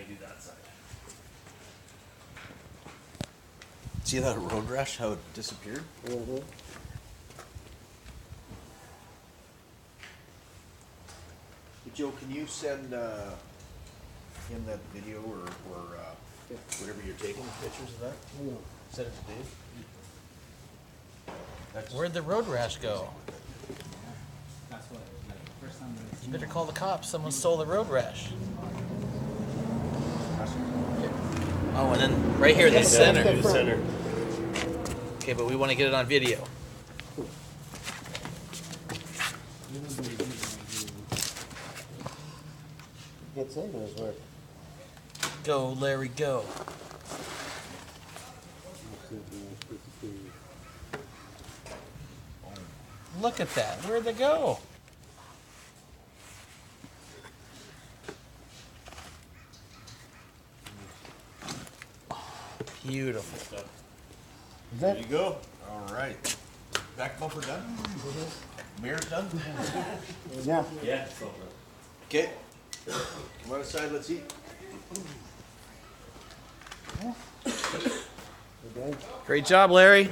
do that side. See that road rash, how it disappeared? Mm-hmm. Hey, Joe, can you send him that video or whatever you're taking, pictures of that? Yeah. Send it to Dave. That's Where'd the road rash go? That's what, like, the first time that I You better call the cops. Someone stole the road rash. Oh, and then right here in the center. The center. Okay, but we want to get it on video. Gets into his work. Go, Larry, go. Look at that. Where'd they go? Beautiful. Is There that you go. All right. Back bumper done? Mirror's done? yeah? Yeah. So, Okay. Come on inside, let's eat. Okay. Great job, Larry.